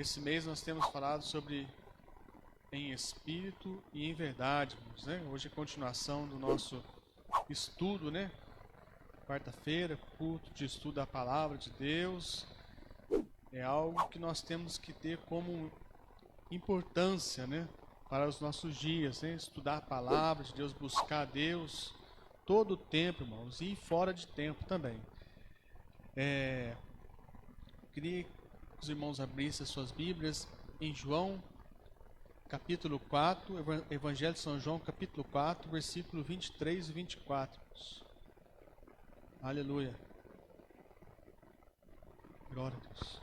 Esse mês nós temos falado sobre em espírito e em verdade, né? Hoje é a continuação do nosso estudo, né? Quarta-feira, culto de estudo da Palavra de Deus. É algo que nós temos que ter como importância, né? Para os nossos dias, né? Estudar a Palavra de Deus, buscar a Deus todo o tempo, irmãos, e fora de tempo também. Queria que os irmãos abrissem as suas Bíblias em João, capítulo 4, Evangelho de São João, capítulo 4, versículo 23 e 24. Aleluia. Glória a Deus.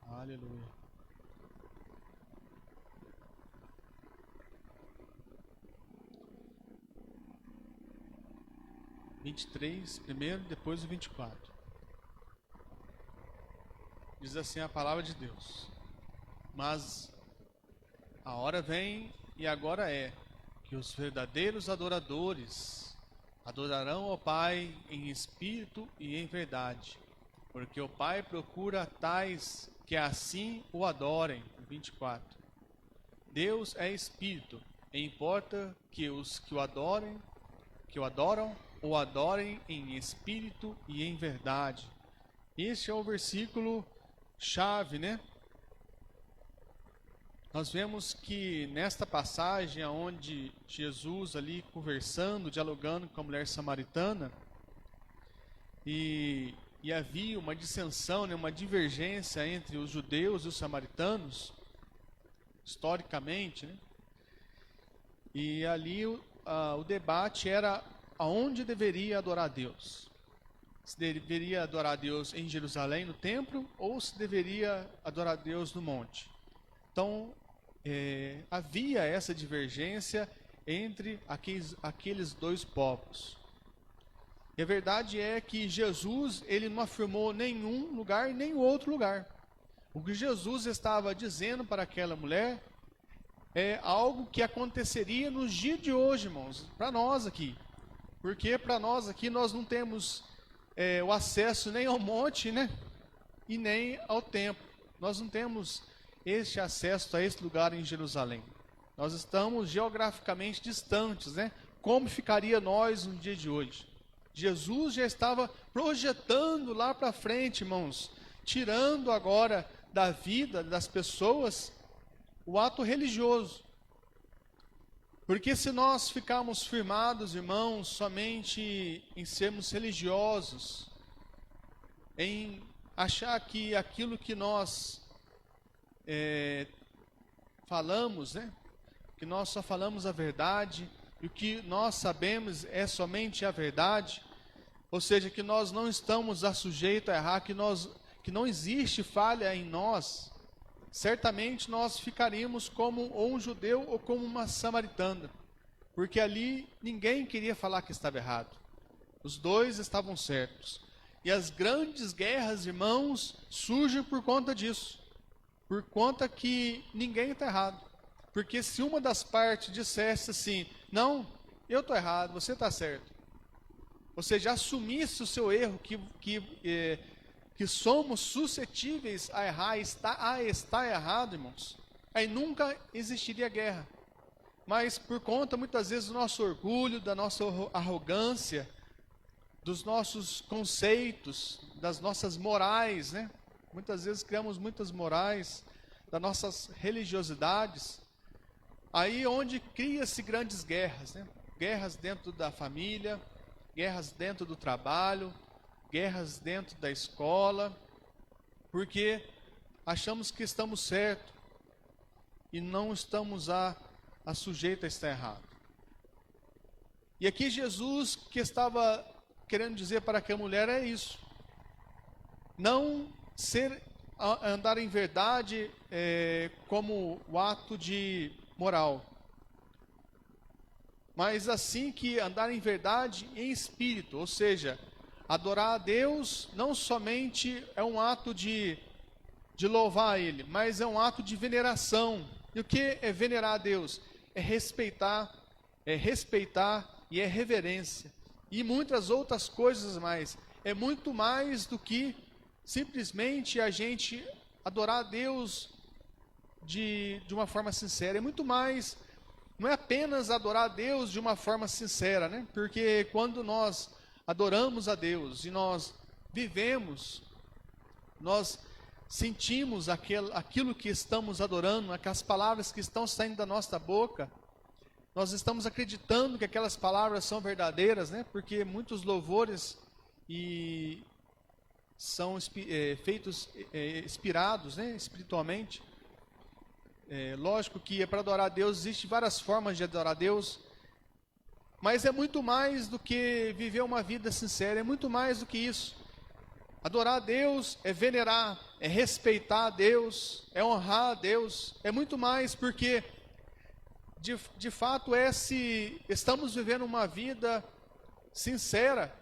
Aleluia. Primeiro, depois o 24. Diz assim a palavra de Deus: Mas a hora vem e agora é que os verdadeiros adoradores adorarão ao Pai em espírito e em verdade, porque o Pai procura tais que assim o adorem. 24. Deus é espírito, e importa que os que o adoram, o adorem em espírito e em verdade. Este é o versículo chave, né? Nós vemos que nesta passagem, onde Jesus ali conversando, dialogando com a mulher samaritana, e havia uma dissensão, né, uma divergência entre os judeus e os samaritanos, historicamente, né? E ali o debate era aonde deveria adorar a Deus. Se deveria adorar a Deus em Jerusalém, no templo, ou se deveria adorar a Deus no monte. Então, havia essa divergência entre aqueles dois povos. E a verdade é que Jesus, ele não afirmou nenhum lugar, nem outro lugar. O que Jesus estava dizendo para aquela mulher é algo que aconteceria nos dias de hoje, irmãos, para nós aqui. Porque para nós aqui, nós não temos o acesso nem ao monte, né? E nem ao templo. Nós não temos este acesso a esse lugar em Jerusalém. Nós estamos geograficamente distantes, né? Como ficaria nós no dia de hoje? Jesus já estava projetando lá para frente, irmãos, tirando agora da vida das pessoas o ato religioso. Porque se nós ficarmos firmados, irmãos, somente em sermos religiosos, em achar que aquilo que nós falamos, né? Que nós só falamos a verdade, e o que nós sabemos é somente a verdade, ou seja, que nós não estamos sujeitos a errar, que não existe falha em nós, certamente nós ficaríamos como ou um judeu ou como uma samaritana, porque ali ninguém queria falar que estava errado, os dois estavam certos. E as grandes guerras, irmãos, surgem por conta disso, por conta que ninguém está errado. Porque se uma das partes dissesse assim, não, eu estou errado, você está certo, ou seja, assumisse o seu erro, que somos suscetíveis a errar, está errado, irmãos, aí nunca existiria guerra. Mas por conta, muitas vezes, do nosso orgulho, da nossa arrogância, dos nossos conceitos, das nossas morais, né? Muitas vezes criamos muitas morais, das nossas religiosidades, aí onde cria-se grandes guerras, né? Guerras dentro da família, guerras dentro do trabalho, guerras dentro da escola, porque achamos que estamos certos e não estamos sujeitos a estar errado. E aqui Jesus, que estava querendo dizer para aquela mulher, é isso: não andar em verdade como o ato de moral, mas assim que andar em verdade em espírito, ou seja, adorar a Deus não somente é um ato de louvar a Ele, mas é um ato de veneração. E o que é venerar a Deus? É respeitar, é respeitar e é reverência. E muitas outras coisas mais. É muito mais do que simplesmente a gente adorar a Deus de uma forma sincera. É muito mais, não é apenas adorar a Deus de uma forma sincera, né? Porque quando nós adoramos a Deus e nós vivemos, nós sentimos aquilo que estamos adorando, aquelas palavras que estão saindo da nossa boca, nós estamos acreditando que aquelas palavras são verdadeiras, né? Porque muitos louvores são feitos inspirados, né? Espiritualmente. Lógico que para adorar a Deus existem várias formas de adorar a Deus, mas é muito mais do que viver uma vida sincera, é muito mais do que isso. Adorar a Deus é venerar, é respeitar a Deus, é honrar a Deus, é muito mais porque, de fato, se estamos vivendo uma vida sincera,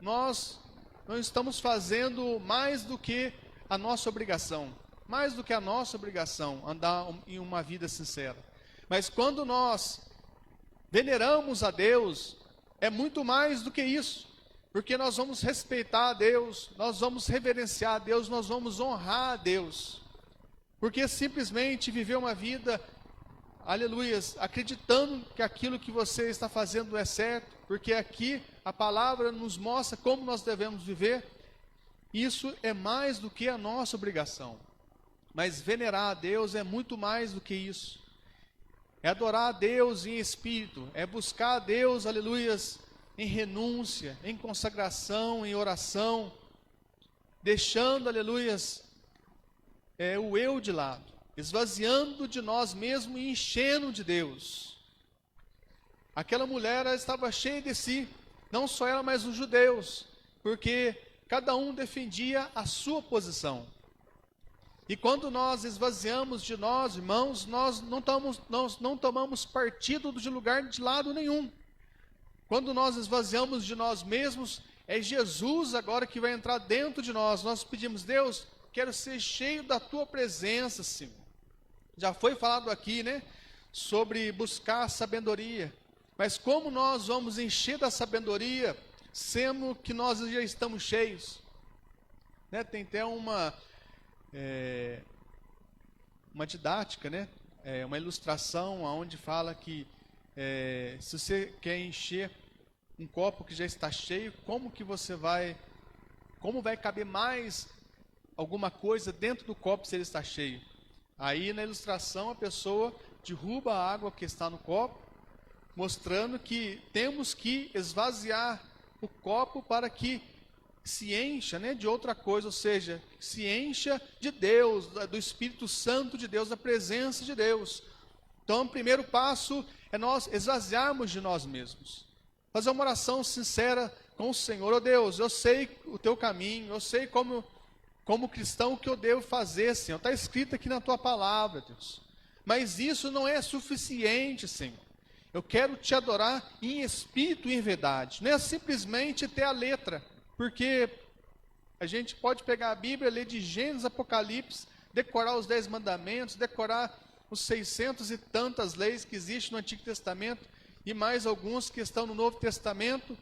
nós não estamos fazendo mais do que a nossa obrigação, andar em uma vida sincera. Mas quando nós veneramos a Deus, é muito mais do que isso. Porque nós vamos respeitar a Deus, nós vamos reverenciar a Deus, nós vamos honrar a Deus. Porque simplesmente viver uma vida, aleluias, acreditando que aquilo que você está fazendo é certo, porque aqui a palavra nos mostra como nós devemos viver, isso é mais do que a nossa obrigação. Mas venerar a Deus é muito mais do que isso. É adorar a Deus em espírito, é buscar a Deus, aleluias, em renúncia, em consagração, em oração, deixando, aleluias, o eu de lado, esvaziando de nós mesmos e enchendo de Deus. Aquela mulher, ela estava cheia de si, não só ela, mas os judeus, porque cada um defendia a sua posição. E quando nós esvaziamos de nós, irmãos, nós não tomamos partido de lado nenhum. Quando nós esvaziamos de nós mesmos, é Jesus agora que vai entrar dentro de nós. Nós pedimos, Deus, quero ser cheio da Tua presença, Senhor. Já foi falado aqui, né, sobre buscar a sabedoria. Mas como nós vamos encher da sabedoria, sendo que nós já estamos cheios? Né, tem até uma didática, né, uma ilustração onde fala que se você quer encher um copo que já está cheio, como vai caber mais alguma coisa dentro do copo se ele está cheio? Aí na ilustração a pessoa derruba a água que está no copo, mostrando que temos que esvaziar o copo para que se encha, né, de outra coisa, ou seja, se encha de Deus, do Espírito Santo de Deus, da presença de Deus. Então, o primeiro passo é nós esvaziarmos de nós mesmos. Fazer uma oração sincera com o Senhor. Oh Deus, eu sei o Teu caminho, eu sei como cristão o que eu devo fazer, Senhor. Está escrito aqui na Tua palavra, Deus. Mas isso não é suficiente, Senhor. Eu quero Te adorar em espírito e em verdade. Não é simplesmente ter a letra, porque a gente pode pegar a Bíblia, ler de Gênesis, Apocalipse, decorar os 10 mandamentos, decorar os 600 e tantas leis que existem no Antigo Testamento e mais alguns que estão no Novo Testamento,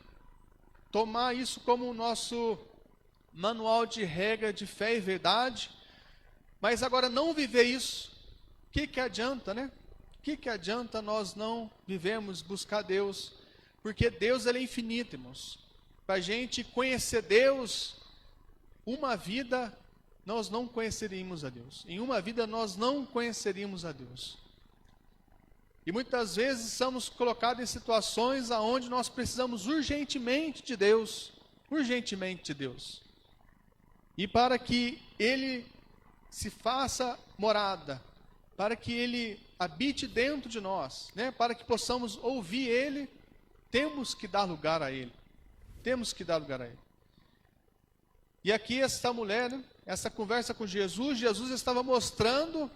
tomar isso como o nosso manual de regra de fé e verdade, mas agora não viver isso, o que adianta, né? O que adianta nós não vivemos, buscar Deus? Porque Deus, Ele é infinito, irmãos. Para a gente conhecer Deus, uma vida nós não conheceríamos a Deus. Em uma vida nós não conheceríamos a Deus. E muitas vezes somos colocados em situações onde nós precisamos urgentemente de Deus. Urgentemente de Deus. E para que Ele se faça morada, para que Ele habite dentro de nós, né? Para que possamos ouvir Ele, temos que dar lugar a Ele. Temos que dar lugar a Ele. E aqui essa mulher, né, essa conversa com Jesus, Jesus estava mostrando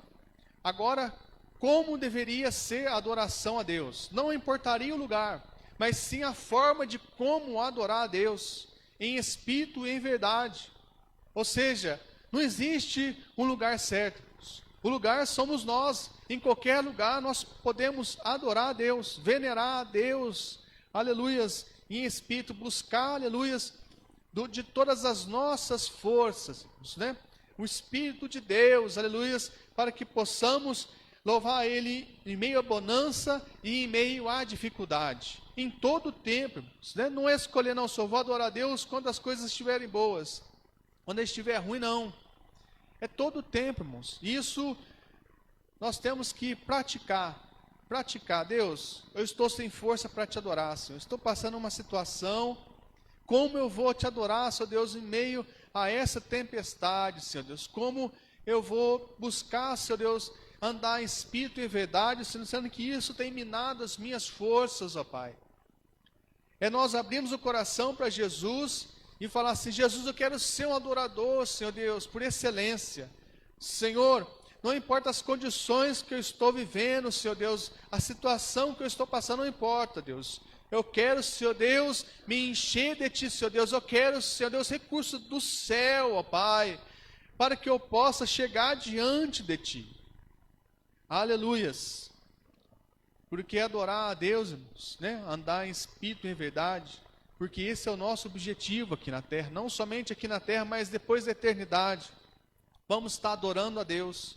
agora como deveria ser a adoração a Deus. Não importaria o lugar, mas sim a forma de como adorar a Deus, em espírito e em verdade. Ou seja, não existe um lugar certo. O lugar somos nós. Em qualquer lugar nós podemos adorar a Deus, venerar a Deus, aleluias, em espírito, buscar, aleluias, de todas as nossas forças, né? O Espírito de Deus, aleluias, para que possamos louvar Ele em meio à bonança e em meio à dificuldade. Em todo o tempo, né? Não é escolher, não, só vou adorar a Deus quando as coisas estiverem boas. Quando estiver ruim, não. É todo o tempo, irmãos. Isso nós temos que praticar. Praticar. Deus, eu estou sem força para te adorar, Senhor. Estou passando uma situação. Como eu vou te adorar, Senhor Deus, em meio a essa tempestade, Senhor Deus? Como eu vou buscar, Senhor Deus, andar em espírito e verdade, sendo que isso tem minado as minhas forças, ó Pai. É nós abrirmos o coração para Jesus e falar assim: Jesus, eu quero ser um adorador, Senhor Deus, por excelência. Senhor, não importa as condições que eu estou vivendo, Senhor Deus, a situação que eu estou passando, não importa, Deus. Eu quero, Senhor Deus, me encher de Ti, Senhor Deus. Eu quero, Senhor Deus, recursos do céu, ó Pai, para que eu possa chegar diante de Ti. Aleluias. Porque adorar a Deus, irmãos, né? Andar em espírito e em verdade, porque esse é o nosso objetivo aqui na terra, não somente aqui na terra, mas depois da eternidade. Vamos estar adorando a Deus.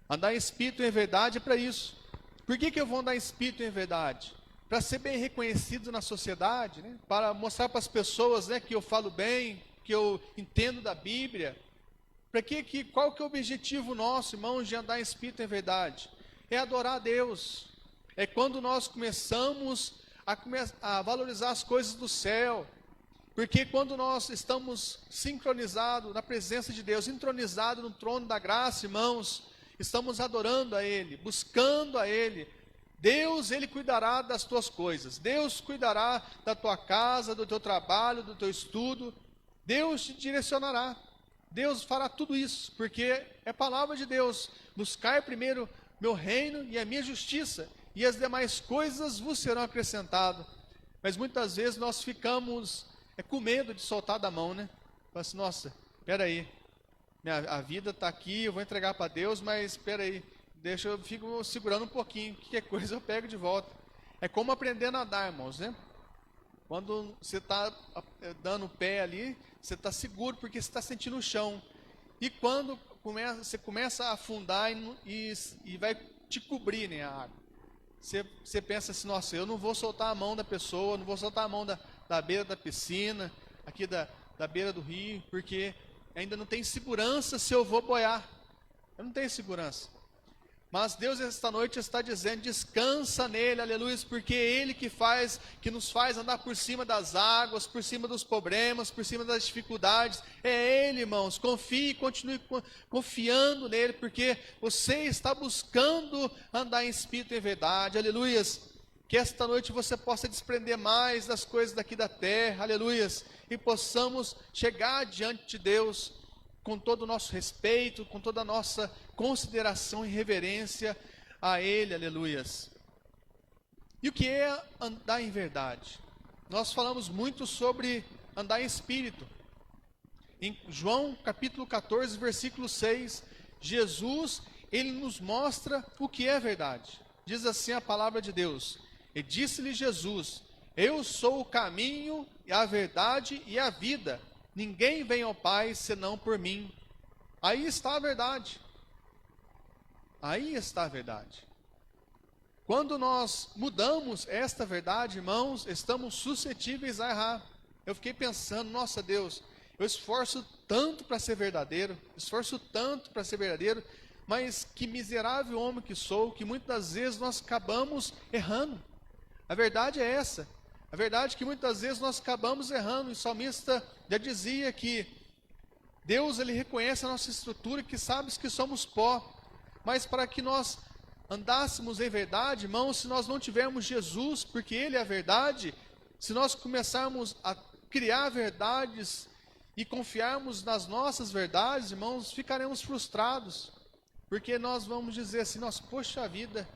Andar em espírito e em verdade é para isso. Por que eu vou andar em espírito e em verdade? Para ser bem reconhecido na sociedade, né? Para mostrar para as pessoas, né, que eu falo bem, que eu entendo da Bíblia. Qual que é o objetivo nosso, irmãos, de andar em espírito e em verdade? É adorar a Deus. É quando nós começamos a valorizar as coisas do céu. Porque quando nós estamos sincronizados na presença de Deus, entronizados no trono da graça, irmãos, estamos adorando a Ele, buscando a Ele. Deus, Ele cuidará das tuas coisas. Deus cuidará da tua casa, do teu trabalho, do teu estudo. Deus te direcionará. Deus fará tudo isso, porque é palavra de Deus. Buscai primeiro meu reino e a minha justiça, e as demais coisas vos serão acrescentadas. Mas muitas vezes nós ficamos com medo de soltar da mão, né? Fala assim: nossa, espera aí, a vida está aqui, eu vou entregar para Deus, mas espera aí, eu fico segurando um pouquinho, qualquer coisa eu pego de volta. É como aprender a nadar, irmãos, né? Quando você está dando o pé ali, você está seguro porque você está sentindo o chão. E quando você começa a afundar e vai te cobrir, né, a água. Você pensa assim: nossa, eu não vou soltar a mão da pessoa, não vou soltar a mão da beira da piscina, aqui da beira do rio, porque ainda não tem segurança se eu vou boiar. Eu não tenho segurança. Mas Deus esta noite está dizendo: descansa nele, aleluia, porque é Ele que nos faz andar por cima das águas, por cima dos problemas, por cima das dificuldades. É Ele, irmãos, confie e continue confiando nele, porque você está buscando andar em espírito e em verdade, aleluia. Que esta noite você possa desprender mais das coisas daqui da terra, aleluia, e possamos chegar diante de Deus com todo o nosso respeito, com toda a nossa consideração e reverência a Ele, aleluias. E o que é andar em verdade? Nós falamos muito sobre andar em espírito. Em João capítulo 14, versículo 6, Jesus, Ele nos mostra o que é verdade. Diz assim a palavra de Deus: e disse-lhe Jesus: eu sou o caminho, a verdade e a vida. Ninguém vem ao Pai senão por mim. Aí está a verdade. Aí está a verdade. Quando nós mudamos esta verdade, irmãos, estamos suscetíveis a errar. Eu fiquei pensando: nossa Deus, eu esforço tanto para ser verdadeiro, mas que miserável homem que sou, que muitas vezes nós acabamos errando. A verdade é essa. A verdade é que muitas vezes nós acabamos errando. O salmista já dizia que Deus, Ele reconhece a nossa estrutura, que sabe que somos pó. Mas para que nós andássemos em verdade, irmãos, se nós não tivermos Jesus, porque Ele é a verdade, se nós começarmos a criar verdades e confiarmos nas nossas verdades, irmãos, ficaremos frustrados. Porque nós vamos dizer assim: nossa, poxa vida,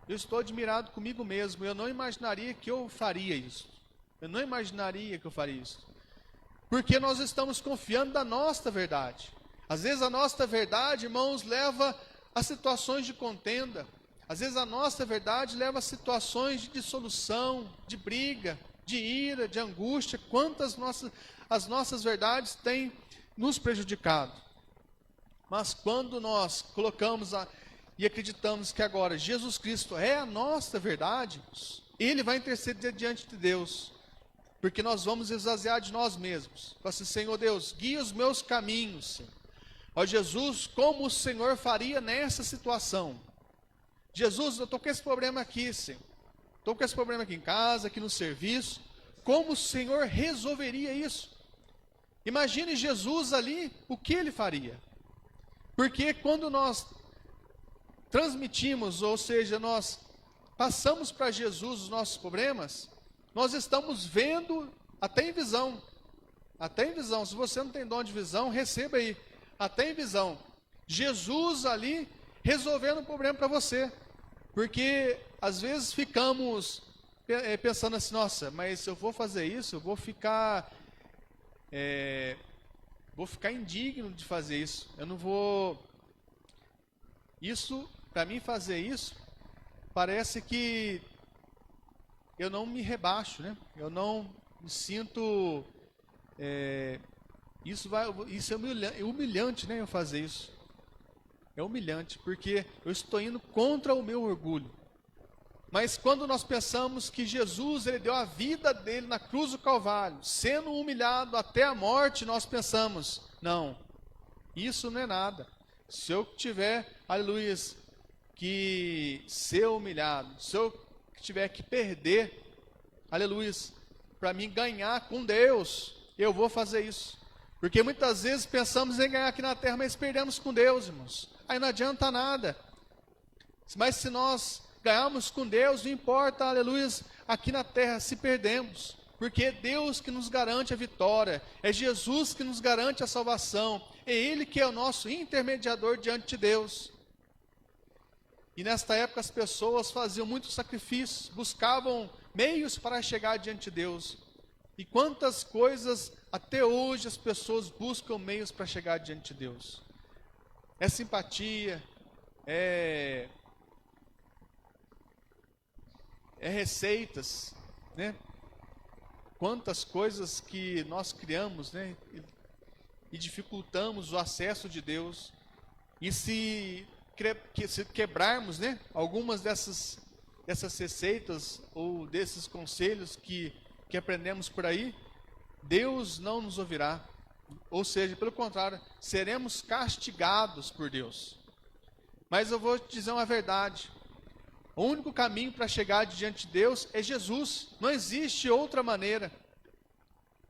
eu estou admirado comigo mesmo, eu não imaginaria que eu faria isso. Porque nós estamos confiando da nossa verdade. Às vezes a nossa verdade, irmãos, leva a situações de contenda. Às vezes a nossa verdade leva a situações de dissolução, de briga, de ira, de angústia. Quantas as nossas verdades têm nos prejudicado. Mas quando nós colocamos e acreditamos que agora Jesus Cristo é a nossa verdade, Ele vai interceder diante de Deus. Porque nós vamos esvaziar de nós mesmos. Fala assim, Senhor Deus, guia os meus caminhos, Senhor. Ó Jesus, como o Senhor faria nessa situação? Jesus, eu estou com esse problema aqui, Senhor. Estou com esse problema aqui em casa, aqui no serviço. Como o Senhor resolveria isso? Imagine Jesus ali, o que Ele faria? Porque quando nós transmitimos, ou seja, nós passamos para Jesus os nossos problemas, nós estamos vendo até em visão. Até em visão. Se você não tem dom de visão, receba aí. Até em visão. Jesus ali resolvendo o problema para você. Porque às vezes ficamos pensando assim, nossa, mas se eu vou fazer isso, eu vou ficar indigno de fazer isso. Eu não vou... Isso, para mim fazer isso, parece que eu não me rebaixo, né? Eu não me sinto... Isso é humilhante, né? Eu fazer isso. É humilhante, porque eu estou indo contra o meu orgulho. Mas quando nós pensamos que Jesus, Ele deu a vida dele na cruz do Calvário, sendo humilhado até a morte, nós pensamos, não, isso não é nada. Se eu tiver, aleluia, que ser humilhado, se eu tiver que perder, aleluia, para mim ganhar com Deus, eu vou fazer isso. Porque muitas vezes pensamos em ganhar aqui na terra, mas perdemos com Deus, irmãos. Aí não adianta nada. Mas se nós ganharmos com Deus, não importa, aleluia, aqui na terra se perdemos. Porque é Deus que nos garante a vitória, é Jesus que nos garante a salvação, é Ele que é o nosso intermediador diante de Deus. E nesta época as pessoas faziam muitos sacrifícios, buscavam meios para chegar diante de Deus. E quantas coisas até hoje as pessoas buscam meios para chegar diante de Deus. É simpatia, é receitas, né? Quantas coisas que nós criamos, né? E dificultamos o acesso de Deus. E se quebrarmos, né? Algumas dessas receitas ou desses conselhos que aprendemos por aí, Deus não nos ouvirá. Ou seja, pelo contrário, seremos castigados por Deus. Mas eu vou te dizer uma verdade. O único caminho para chegar diante de Deus é Jesus. Não existe outra maneira.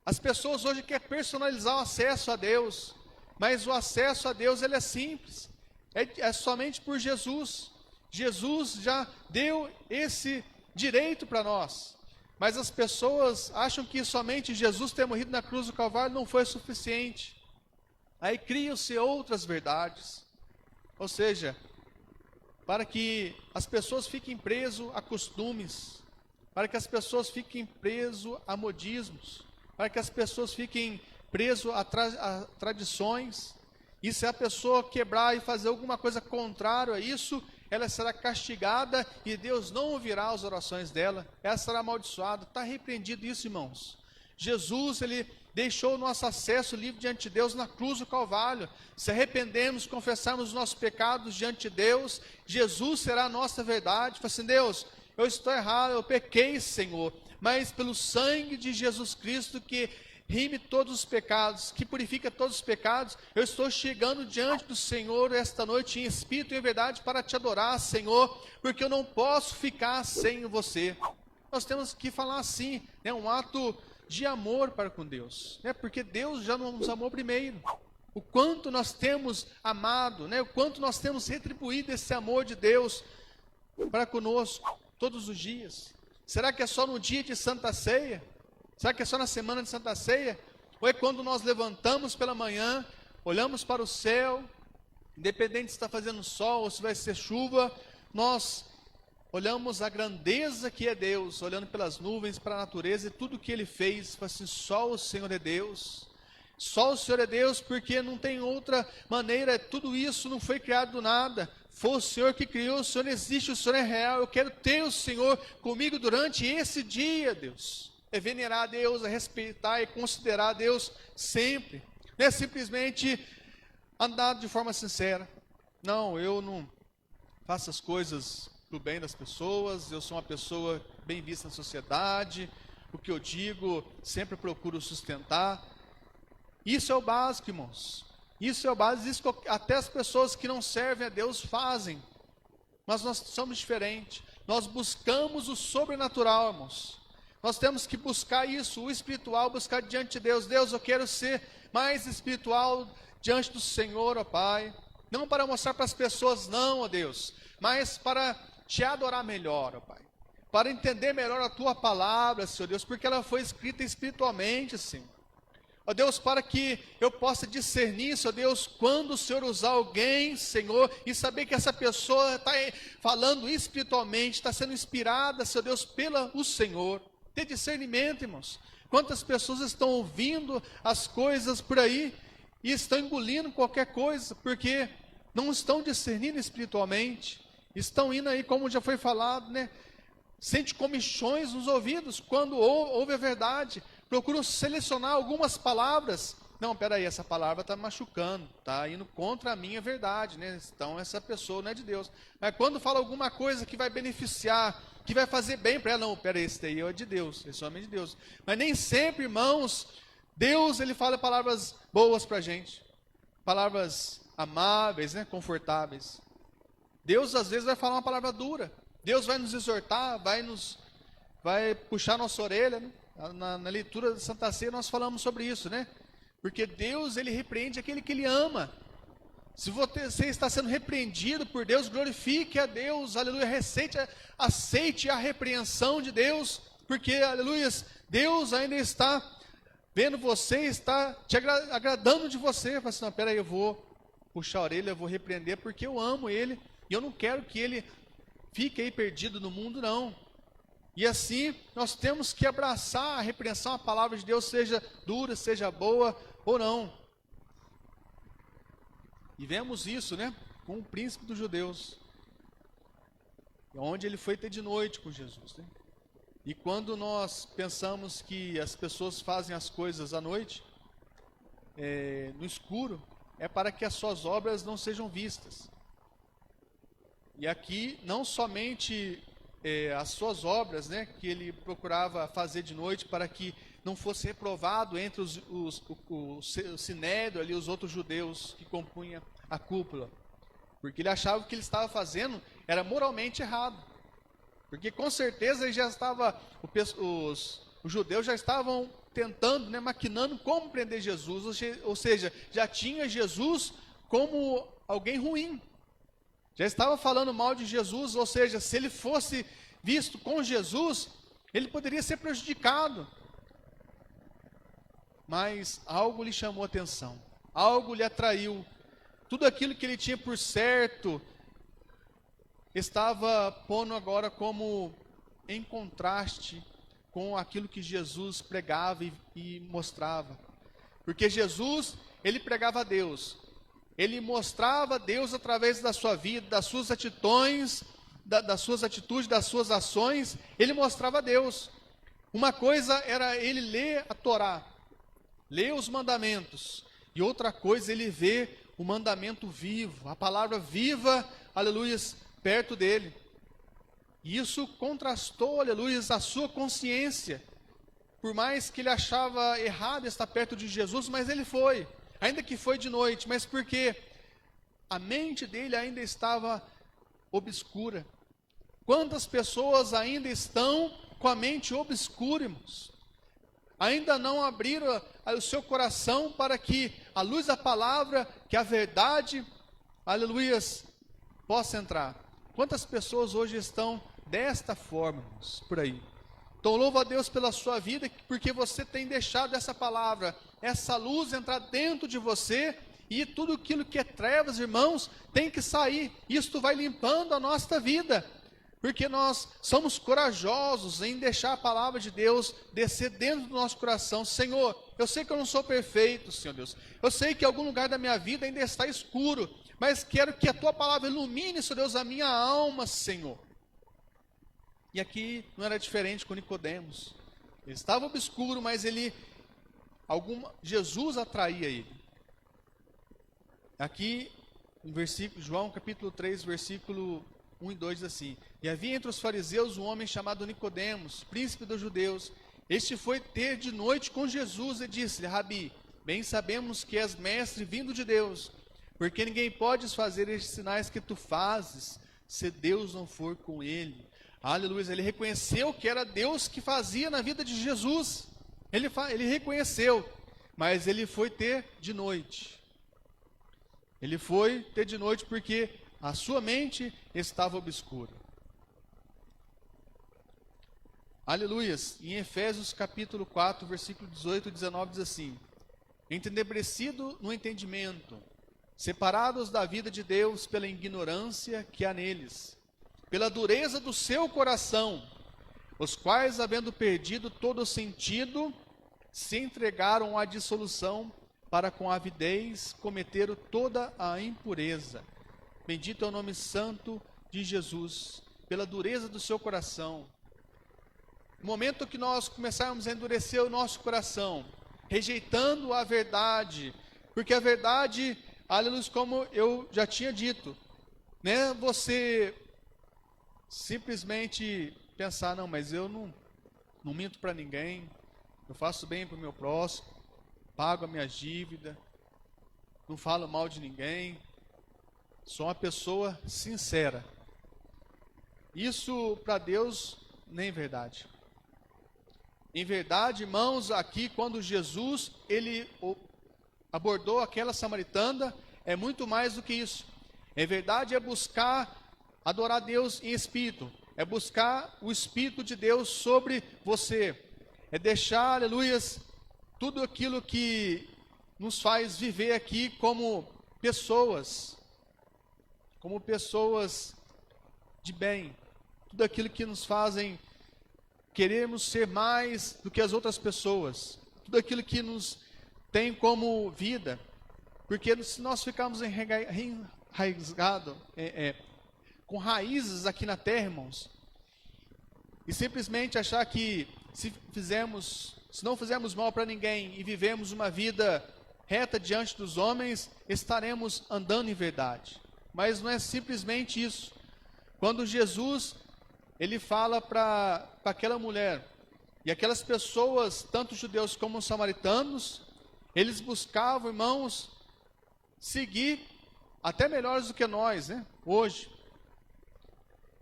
As pessoas hoje querem personalizar o acesso a Deus. Mas o acesso a Deus ele é simples. É somente por Jesus. Jesus já deu esse direito para nós. Mas as pessoas acham que somente Jesus ter morrido na cruz do Calvário não foi suficiente. Aí criam-se outras verdades. Ou seja, para que as pessoas fiquem presas a costumes, para que as pessoas fiquem presas a modismos, para que as pessoas fiquem presas a tradições. E se a pessoa quebrar e fazer alguma coisa contrária a isso, ela será castigada e Deus não ouvirá as orações dela, ela será amaldiçoada. Está repreendido isso, irmãos. Jesus, Ele deixou o nosso acesso livre diante de Deus na cruz do Calvário. Se arrependemos, confessarmos os nossos pecados diante de Deus, Jesus será a nossa verdade. Fala assim, Deus, eu estou errado, eu pequei, Senhor, mas pelo sangue de Jesus Cristo que rime todos os pecados, que purifica todos os pecados, eu estou chegando diante do Senhor esta noite em espírito e em verdade para te adorar, Senhor, porque eu não posso ficar sem você. Nós temos que falar assim, né, um ato de amor para com Deus, né, porque Deus já nos amou primeiro. O quanto nós temos amado, né, o quanto nós temos retribuído esse amor de Deus para conosco todos os dias. Será que é só no dia de Santa Ceia? Será que é só na semana de Santa Ceia? Ou é quando nós levantamos pela manhã, olhamos para o céu, independente se está fazendo sol ou se vai ser chuva, nós olhamos a grandeza que é Deus, olhando pelas nuvens, para a natureza e tudo que Ele fez, fala assim, só o Senhor é Deus. Só o Senhor é Deus, porque não tem outra maneira, tudo isso não foi criado do nada. Foi o Senhor que criou, o Senhor existe, o Senhor é real. Eu quero ter o Senhor comigo durante esse dia, Deus. É venerar a Deus, é respeitar e considerar a Deus sempre. Não é simplesmente andar de forma sincera. Não, eu não faço as coisas para o bem das pessoas, eu sou uma pessoa bem vista na sociedade, o que eu digo sempre procuro sustentar. Isso é o básico, irmãos. Isso é o básico, isso até as pessoas que não servem a Deus fazem. Mas nós somos diferentes. Nós buscamos o sobrenatural, irmãos. Nós temos que buscar isso, o espiritual, buscar diante de Deus. Deus, eu quero ser mais espiritual diante do Senhor, ó Pai. Não para mostrar para as pessoas, não, ó Deus, mas para te adorar melhor, ó Pai. Para entender melhor a Tua palavra, Senhor Deus, porque ela foi escrita espiritualmente, Senhor. Ó Deus, para que eu possa discernir, Senhor Deus, quando o Senhor usar alguém, Senhor, e saber que essa pessoa está falando espiritualmente, está sendo inspirada, Senhor Deus, pelo Senhor. Ter discernimento, irmãos. Quantas pessoas estão ouvindo as coisas por aí e estão engolindo qualquer coisa, porque não estão discernindo espiritualmente. Estão indo aí, como já foi falado, né? Sente comichões nos ouvidos quando ouve a verdade. Procuram selecionar algumas palavras. Não, peraí, essa palavra está machucando, está indo contra a minha verdade, né? Então essa pessoa não é de Deus. Mas quando fala alguma coisa que vai beneficiar, que vai fazer bem para ela, não, peraí, esse daí é de Deus, esse homem é de Deus. Mas nem sempre, irmãos, Deus, ele fala palavras boas para a gente. Palavras amáveis, né? Confortáveis. Deus às vezes vai falar uma palavra dura. Deus vai nos exortar, vai puxar nossa orelha, né? Na leitura da Santa Ceia nós falamos sobre isso, né? Porque Deus, ele repreende aquele que ele ama. Se você está sendo repreendido por Deus, glorifique a Deus, aleluia, aceite a repreensão de Deus, porque, aleluia, Deus ainda está vendo você, está te agradando de você. Fala assim, não, peraí, eu vou puxar a orelha, eu vou repreender, porque eu amo ele, e eu não quero que ele fique aí perdido no mundo, não. E assim, nós temos que abraçar a repreensão, a palavra de Deus, seja dura, seja boa ou não. E vemos isso, né, com o príncipe dos judeus, onde ele foi ter de noite com Jesus, né? E quando nós pensamos que as pessoas fazem as coisas à noite, no escuro, é para que as suas obras não sejam vistas. E aqui, não somente as suas obras, né, que ele procurava fazer de noite para que não fosse reprovado entre o sinédrio ali, os outros judeus que compunham a cúpula, porque ele achava que o que ele estava fazendo era moralmente errado, porque com certeza ele já estava, os judeus já estavam tentando, né, maquinando como prender Jesus, ou seja, já tinha Jesus como alguém ruim, já estava falando mal de Jesus, ou seja, se ele fosse visto com Jesus, ele poderia ser prejudicado. Mas algo lhe chamou a atenção, algo lhe atraiu. Tudo aquilo que ele tinha por certo, estava pondo agora como em contraste com aquilo que Jesus pregava e mostrava. Porque Jesus, ele pregava a Deus. Ele mostrava Deus através da sua vida, das suas atitudes, das suas ações. Ele mostrava Deus. Uma coisa era ele ler a Torá, ler os mandamentos. E outra coisa, ele vê o mandamento vivo, a palavra viva, aleluia, perto dele. E isso contrastou, aleluia, a sua consciência. Por mais que ele achava errado estar perto de Jesus, mas ele foi. Ainda que foi de noite, mas porque a mente dele ainda estava obscura. Quantas pessoas ainda estão com a mente obscura, irmãos? Ainda não abriram o seu coração para que a luz da palavra, que a verdade, aleluia, possa entrar. Quantas pessoas hoje estão desta forma, irmãos, por aí? Então louvo a Deus pela sua vida, porque você tem deixado essa palavra, essa luz entrar dentro de você, e tudo aquilo que é trevas, irmãos, tem que sair. Isto vai limpando a nossa vida, porque nós somos corajosos em deixar a palavra de Deus descer dentro do nosso coração. Senhor, Eu sei que eu não sou perfeito, Senhor Deus. Eu sei que algum lugar da minha vida ainda está escuro, mas quero que a tua palavra ilumine, Senhor Deus, a minha alma, Senhor. E aqui não era diferente com Nicodemos. Ele estava obscuro, mas Jesus atraía ele. Aqui, em João capítulo 3, versículo 1 e 2 diz assim: E havia entre os fariseus um homem chamado Nicodemos, príncipe dos judeus. Este foi ter de noite com Jesus e disse-lhe: Rabi, bem sabemos que és mestre vindo de Deus, porque ninguém pode fazer estes sinais que tu fazes, se Deus não for com ele. Aleluia, ele reconheceu que era Deus que fazia na vida de Jesus. Ele reconheceu, mas ele foi ter de noite. Ele foi ter de noite porque a sua mente estava obscura. Aleluias. Em Efésios capítulo 4, versículo 18 e 19 diz assim: Entenebrecido no entendimento, separados da vida de Deus pela ignorância que há neles, pela dureza do seu coração, os quais, havendo perdido todo o sentido, se entregaram à dissolução, para com avidez cometeram toda a impureza. Bendito é o nome santo de Jesus, pela dureza do seu coração. No momento que nós começarmos a endurecer o nosso coração, rejeitando a verdade, porque a verdade, aleluia, como eu já tinha dito, né, você simplesmente pensar, não, mas eu não minto para ninguém, eu faço bem para o meu próximo, pago a minha dívida, não falo mal de ninguém, sou uma pessoa sincera. Isso para Deus nem é verdade. Em verdade, irmãos, aqui quando Jesus ele abordou aquela samaritana, é muito mais do que isso. Em verdade é buscar adorar Deus em espírito, é buscar o Espírito de Deus sobre você, é deixar, aleluias, tudo aquilo que nos faz viver aqui como pessoas de bem, tudo aquilo que nos fazem queremos ser mais do que as outras pessoas, tudo aquilo que nos tem como vida, porque se nós ficarmos enraizados, com raízes aqui na terra, irmãos, e simplesmente achar que se não fizermos mal para ninguém e vivemos uma vida reta diante dos homens, estaremos andando em verdade. Mas não é simplesmente isso. Quando Jesus ele fala para aquela mulher, e aquelas pessoas, tanto judeus como samaritanos, eles buscavam, irmãos, seguir até melhores do que nós, né? Hoje,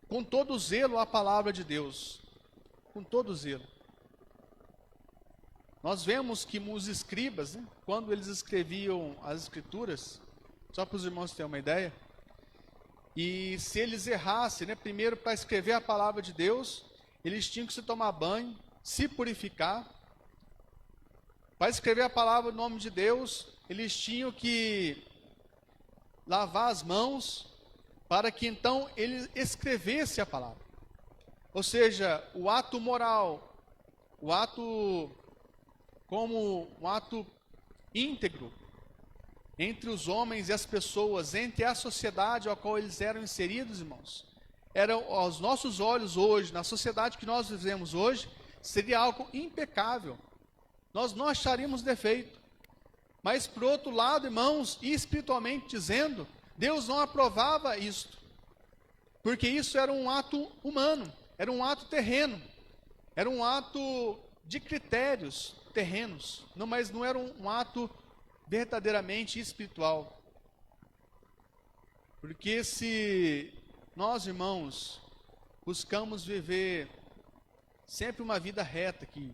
com todo zelo a palavra de Deus, com todo zelo. Nós vemos que os escribas, né, quando eles escreviam as escrituras, só para os irmãos terem uma ideia, e se eles errassem, né, primeiro para escrever a palavra de Deus, eles tinham que se tomar banho, se purificar. Para escrever a palavra no nome de Deus, eles tinham que lavar as mãos, para que então ele escrevesse a palavra. Ou seja, o ato moral, o ato como um ato íntegro entre os homens e as pessoas, entre a sociedade a qual eles eram inseridos, irmãos, eram aos nossos olhos hoje, na sociedade que nós vivemos hoje, seria algo impecável. Nós não acharíamos defeito. Mas, por outro lado, irmãos, e espiritualmente dizendo, Deus não aprovava isto. Porque isso era um ato humano, era um ato terreno, era um ato de critérios terrenos, mas não era um ato verdadeiramente espiritual. Porque se nós, irmãos, buscamos viver sempre uma vida reta aqui,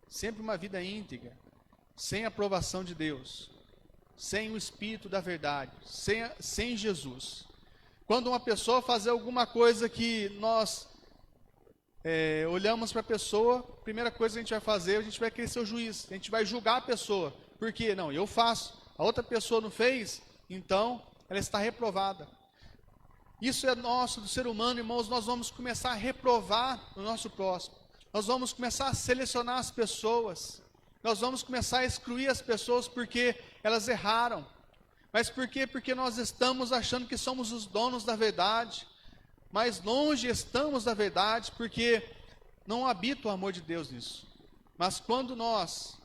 sempre uma vida íntegra, sem a aprovação de Deus, sem o Espírito da verdade, sem Jesus. Quando uma pessoa fazer alguma coisa que nós olhamos para a pessoa, a primeira coisa que a gente vai fazer, a gente vai querer ser o juiz, a gente vai julgar a pessoa. Por quê? Não, eu faço, a outra pessoa não fez, então ela está reprovada. Isso é nosso, do ser humano, irmãos, nós vamos começar a reprovar o nosso próximo. Nós vamos começar a selecionar as pessoas. Nós vamos começar a excluir as pessoas porque elas erraram. Mas por quê? Porque nós estamos achando que somos os donos da verdade. Mas longe estamos da verdade, porque não habita o amor de Deus nisso. Mas quando nós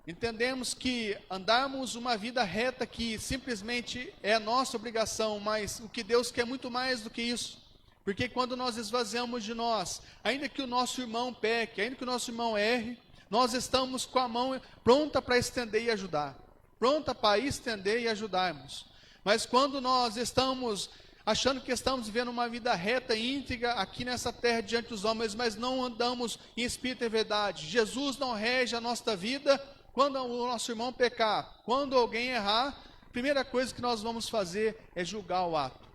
entendemos que andarmos uma vida reta, que simplesmente é a nossa obrigação, mas o que Deus quer muito mais do que isso. Porque quando nós esvaziamos de nós, ainda que o nosso irmão peque, ainda que o nosso irmão erre, nós estamos com a mão pronta para estender e ajudar. Pronta para estender e ajudarmos. Mas quando nós estamos achando que estamos vivendo uma vida reta e íntegra aqui nessa terra diante dos homens, mas não andamos em espírito e verdade. Jesus não rege a nossa vida quando o nosso irmão pecar. Quando alguém errar, a primeira coisa que nós vamos fazer é julgar o ato.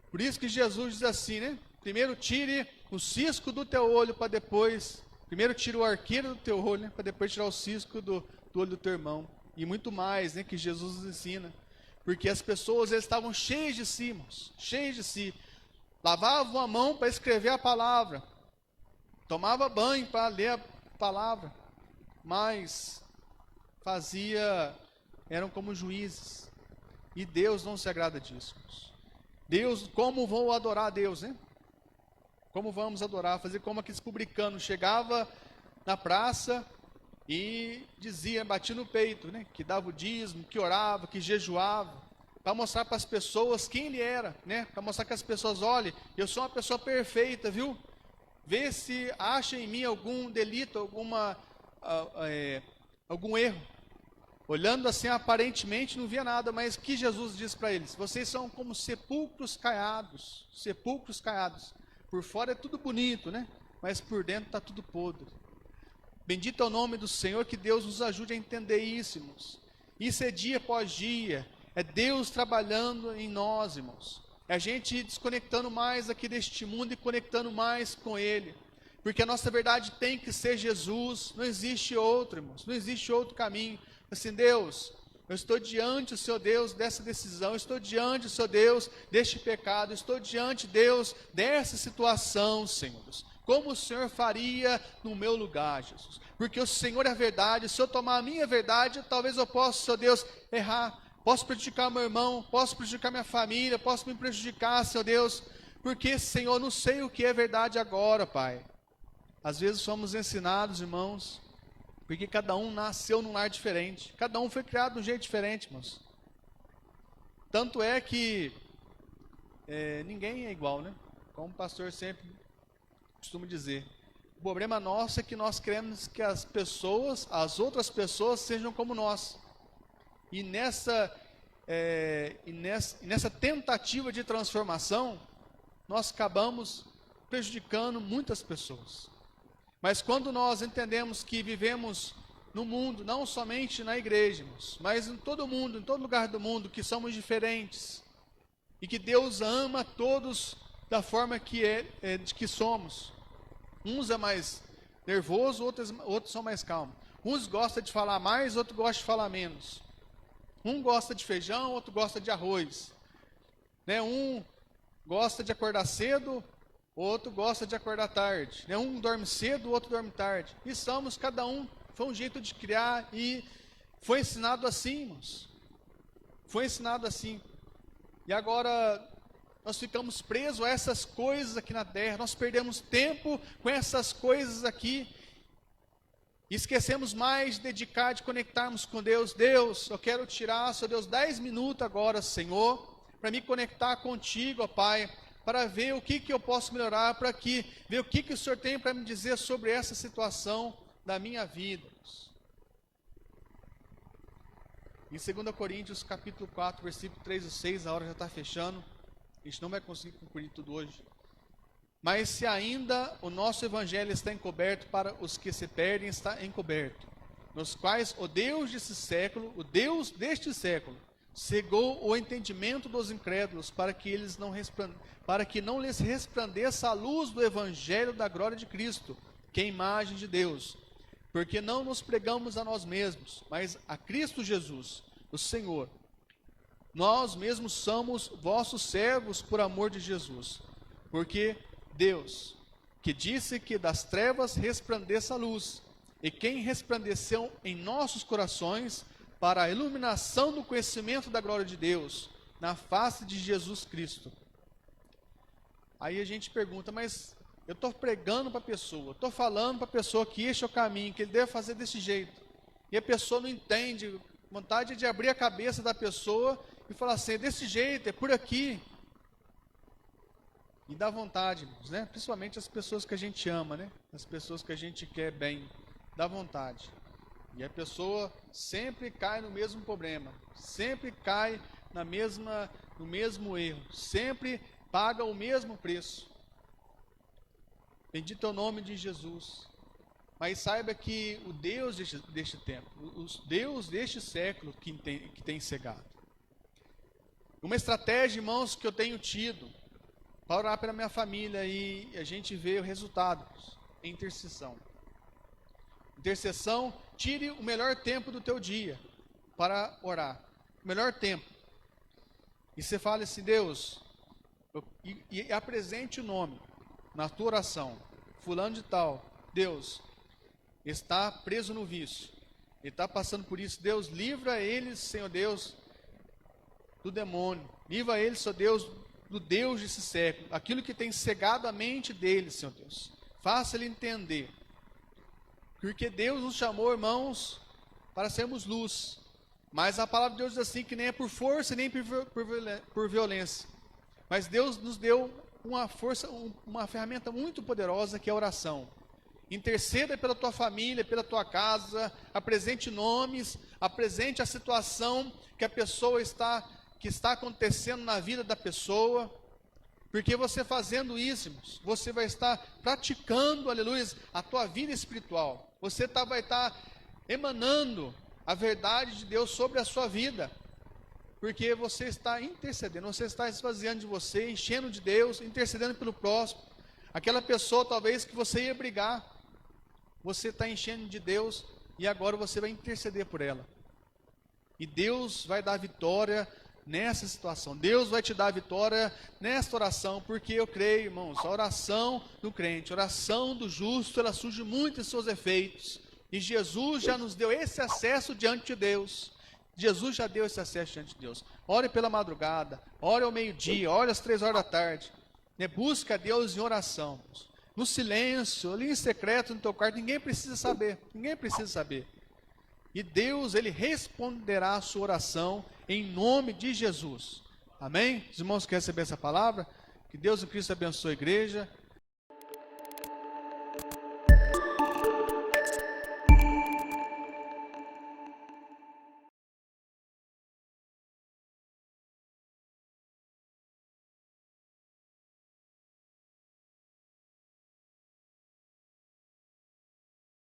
Por isso que Jesus diz assim, né? Primeiro tire o cisco do teu olho para depois... Primeiro tira o arqueiro do teu olho, né? Para depois tirar o cisco do olho do teu irmão. E muito mais, né? Que Jesus nos ensina. Porque as pessoas eles estavam cheias de si, irmãos, cheias de si. Lavavam a mão para escrever a palavra. Tomava banho para ler a palavra. Mas eram como juízes. E Deus não se agrada disso, irmãos. Deus, como vão adorar a Deus, né? Como vamos adorar? Fazer como aqueles publicanos. Chegava na praça e dizia, batia no peito, né? Que dava o dízimo, que orava, que jejuava. Para mostrar para as pessoas quem ele era, né? Para mostrar que as pessoas, olhem, eu sou uma pessoa perfeita, viu? Vê se acha em mim algum delito, algum erro. Olhando assim, aparentemente não via nada, mas o que Jesus diz para eles? Vocês são como sepulcros caiados. Sepulcros caiados. Por fora é tudo bonito, né? Mas por dentro está tudo podre. Bendito é o nome do Senhor, que Deus nos ajude a entender isso, irmãos. Isso é dia após dia. É Deus trabalhando em nós, irmãos. É a gente desconectando mais aqui deste mundo e conectando mais com Ele. Porque a nossa verdade tem que ser Jesus. Não existe outro, irmãos. Não existe outro caminho. Assim, Deus, eu estou diante, Senhor Deus, dessa decisão, eu estou diante, Senhor Deus, deste pecado, eu estou diante, Deus, dessa situação, Senhor. Como o Senhor faria no meu lugar, Jesus? Porque o Senhor é a verdade, se eu tomar a minha verdade, talvez eu possa, Senhor Deus, errar, posso prejudicar meu irmão, posso prejudicar minha família, posso me prejudicar, Senhor Deus, porque, Senhor, não sei o que é verdade agora, Pai. Às vezes somos ensinados, irmãos, porque cada um nasceu num lar diferente. Cada um foi criado de um jeito diferente, irmãos. Tanto é que ninguém é igual, né? Como o pastor sempre costuma dizer. O problema nosso é que nós queremos que as outras pessoas sejam como nós. E nessa tentativa de transformação, nós acabamos prejudicando muitas pessoas. Mas quando nós entendemos que vivemos no mundo, não somente na igreja, mas em todo mundo, em todo lugar do mundo, que somos diferentes, e que Deus ama todos da forma de que somos. Uns é mais nervoso, outros são mais calmos. Uns gostam de falar mais, outros gostam de falar menos. Um gosta de feijão, outro gosta de arroz. Né? Um gosta de acordar cedo, outro gosta de acordar tarde. Né? Um dorme cedo, o outro dorme tarde. E cada um, foi um jeito de criar e foi ensinado assim, irmãos. Foi ensinado assim. E agora nós ficamos presos a essas coisas aqui na terra. Nós perdemos tempo com essas coisas aqui. E esquecemos mais de dedicar, de conectarmos com Deus. Deus, eu quero tirar, Senhor Deus, 10 minutos agora, Senhor, para me conectar contigo, ó Pai, para ver o que eu posso melhorar, para ver o que o Senhor tem para me dizer sobre essa situação da minha vida. Em 2 Coríntios, capítulo 4, versículo 3 e 6, a hora já está fechando, a gente não vai conseguir concluir tudo hoje. Mas se ainda o nosso evangelho está encoberto para os que se perdem, está encoberto, nos quais o Deus desse século, o Deus deste século, cegou o entendimento dos incrédulos, para que não lhes resplandeça a luz do evangelho da glória de Cristo, que é a imagem de Deus. Porque não nos pregamos a nós mesmos, mas a Cristo Jesus, o Senhor. Nós mesmos somos vossos servos por amor de Jesus, porque Deus, que disse que das trevas resplandeça a luz, e quem resplandeceu em nossos corações para a iluminação do conhecimento da glória de Deus, na face de Jesus Cristo. Aí a gente pergunta, mas eu estou pregando para a pessoa, estou falando para a pessoa que este é o caminho, que ele deve fazer desse jeito. E a pessoa não entende, vontade é de abrir a cabeça da pessoa e falar assim, é desse jeito, é por aqui. E dá vontade, né? Principalmente as pessoas que a gente ama, né? As pessoas que a gente quer bem, dá vontade. E a pessoa sempre cai no mesmo problema, sempre cai no mesmo erro, sempre paga o mesmo preço. Bendito é o nome de Jesus. Mas saiba que o Deus deste tempo, o Deus deste século que tem cegado. Uma estratégia, irmãos, que eu tenho tido para orar pela minha família e a gente vê o resultado em intercessão. Intercessão, tire o melhor tempo do teu dia para orar. O melhor tempo. E você fala assim, Deus, e apresente o nome na tua oração. Fulano de tal, Deus, está preso no vício. Ele está passando por isso. Deus, livra ele, Senhor Deus, do demônio. Livra ele, Senhor Deus, do Deus desse século. Aquilo que tem cegado a mente dele, Senhor Deus. Faça ele entender. Porque Deus nos chamou, irmãos, para sermos luz. Mas a palavra de Deus diz assim, que nem é por força, nem por violência. Mas Deus nos deu uma força, uma ferramenta muito poderosa, que é a oração. Interceda pela tua família, pela tua casa, apresente nomes, apresente a situação que a pessoa que está acontecendo na vida da pessoa. Porque você fazendo isso, você vai estar praticando, aleluia, a tua vida espiritual. Você vai estar emanando a verdade de Deus sobre a sua vida. Porque você está intercedendo, você está esvaziando de você, enchendo de Deus, intercedendo pelo próximo. Aquela pessoa talvez que você ia brigar, você está enchendo de Deus e agora você vai interceder por ela. E Deus vai dar vitória nessa situação. Deus vai te dar vitória nesta oração, porque eu creio, irmãos, a oração do crente, a oração do justo, ela surge muito em seus efeitos. E Jesus já nos deu esse acesso diante de Deus. Jesus já deu esse acesso diante de Deus. Ore pela madrugada, ore ao meio-dia, ore às 3 horas da tarde. Busca a Deus em oração. No silêncio, ali em secreto no teu quarto, ninguém precisa saber. Ninguém precisa saber. E Deus, Ele responderá a sua oração em nome de Jesus. Amém? Os irmãos querem receber essa palavra? Que Deus em Cristo abençoe a igreja.